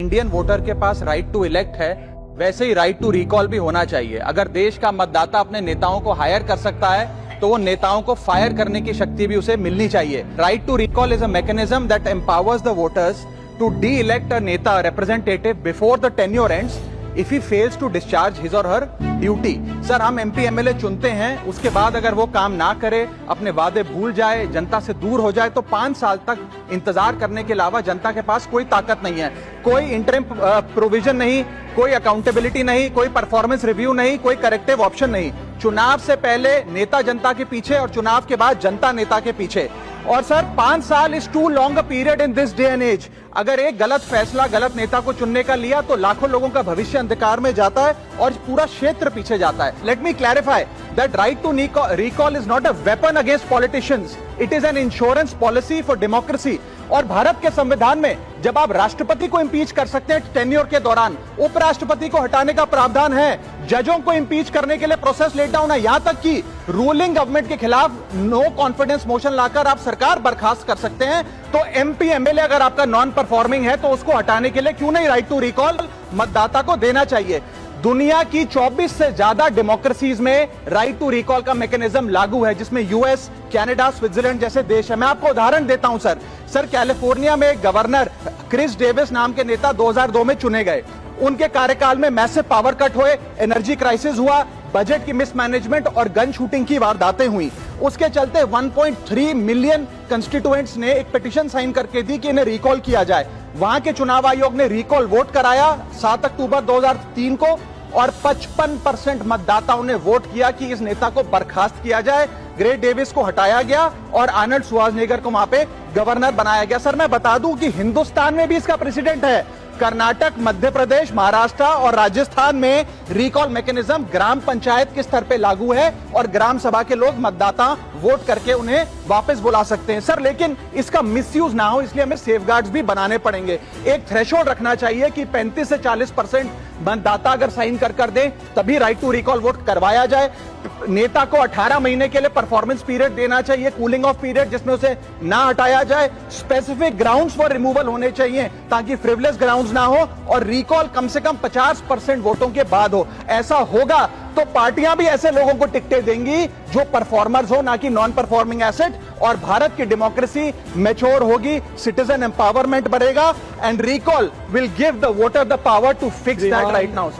Indian voter के पास right to elect है, वैसे ही राइट टू रिकॉल भी होना चाहिए। अगर देश का मतदाता अपने नेताओं को हायर कर सकता है तो वो नेताओं को फायर करने की शक्ति भी उसे मिलनी चाहिए। Right to recall is a mechanism that empowers the voters to de elect a neta representative before the tenure ends if he fails to discharge his or her duty. Sir, हम एमपी एमएलए चुनते हैं, उसके बाद अगर वो काम ना करे, अपने वादे भूल जाए, जनता से दूर हो जाए, तो 5 साल तक इंतजार करने के अलावा जनता के पास कोई ताकत नहीं है। कोई इंटरिम प्रोविजन नहीं, कोई अकाउंटेबिलिटी नहीं, कोई परफॉर्मेंस रिव्यू नहीं, कोई करेक्टिव ऑप्शन नहीं। चुनाव से पहले नेता जनता के पीछे और चुनाव के बाद जनता नेता के पीछे। और सर, 5 साल is too long a period in this day and age. अगर एक गलत फैसला गलत नेता को चुनने का लिया तो लाखों लोगों का भविष्य अंधकार में जाता है और पूरा क्षेत्र पीछे जाता है। Let me clarify that right to recall is not a weapon against politicians, it is an insurance policy for democracy. और भारत के संविधान में जब आप राष्ट्रपति को इम्पीच कर सकते हैं टेन्योर के दौरान, उपराष्ट्रपति को हटाने का प्रावधान है, जजों को इम्पीच करने के लिए प्रोसेस लेट डाउन है, यहां तक कि रूलिंग गवर्नमेंट के खिलाफ नो कॉन्फिडेंस मोशन लाकर आप सरकार बर्खास्त कर सकते हैं। तो एमपी एमएलए अगर आपका नॉन परफॉर्मिंग है तो उसको हटाने के लिए क्यों नहीं राइट टू रिकॉल मतदाता को देना चाहिए। दुनिया की 24 से ज्यादा डेमोक्रेसीज में राइट टू रिकॉल का मैकेनिज्म लागू है, जिसमें यूएस, कनाडा, स्विट्जरलैंड जैसे देश है। मैं आपको उदाहरण देता हूं सर, कैलिफोर्निया में एक गवर्नर क्रिस डेविस नाम के नेता 2002 में चुने गए। उनके कार्यकाल में मैसिव पावर कट हुए, एनर्जी क्राइसिस हुआ, बजट की मिसमैनेजमेंट और गन शूटिंग की वारदातें हुई। उसके चलते 1.3 मिलियन कंस्टिट्यूएंट्स ने एक पिटीशन साइन करके दी कि इन्हें रिकॉल किया जाए। वहां के चुनाव आयोग ने रिकॉल वोट कराया 7 अक्टूबर 2003 को और 55% मतदाताओं ने वोट किया कि इस नेता को बर्खास्त किया जाए। ग्रेट डेविस को हटाया गया और आर्नल्ड श्वार्ज़नेगर को वहां पे गवर्नर बनाया गया। सर, मैं बता दूं कि हिंदुस्तान में भी इसका प्रेसिडेंट है। कर्नाटक, मध्य प्रदेश, महाराष्ट्र और राजस्थान में रिकॉल मैकेनिज्म ग्राम पंचायत के स्तर पे लागू है और ग्राम सभा के लोग मतदाता वोट करके उन्हें वापस बुला सकते हैं। सर, लेकिन इसका मिसयूज ना हो इसलिए हमें सेफगार्ड्स भी बनाने पड़ेंगे। एक थ्रेशोल्ड रखना चाहिए कि 35 से 40% मतदाता अगर साइन कर दे तभी राइट टू रिकॉल वोट करवाया जाए। नेता को 18 महीने के लिए परफॉर्मेंस पीरियड देना चाहिए, कूलिंग ऑफ पीरियड, जिसमें उसे ना हटाया जाए। स्पेसिफिक ग्राउंड्स फॉर रिमूवल होने चाहिए ताकि फ्रिवलेस ग्राउंड्स ना हो और रिकॉल कम से कम 50% वोटों के बाद हो। ऐसा होगा तो पार्टियां भी ऐसे लोगों को टिकटें देंगी जो परफॉर्मर्स हो, ना कि नॉन परफॉर्मिंग एसेट, और भारत की डेमोक्रेसी मैच्योर होगी, सिटीजन एम्पावरमेंट बढ़ेगा and recall will give the voter the power to fix that right now.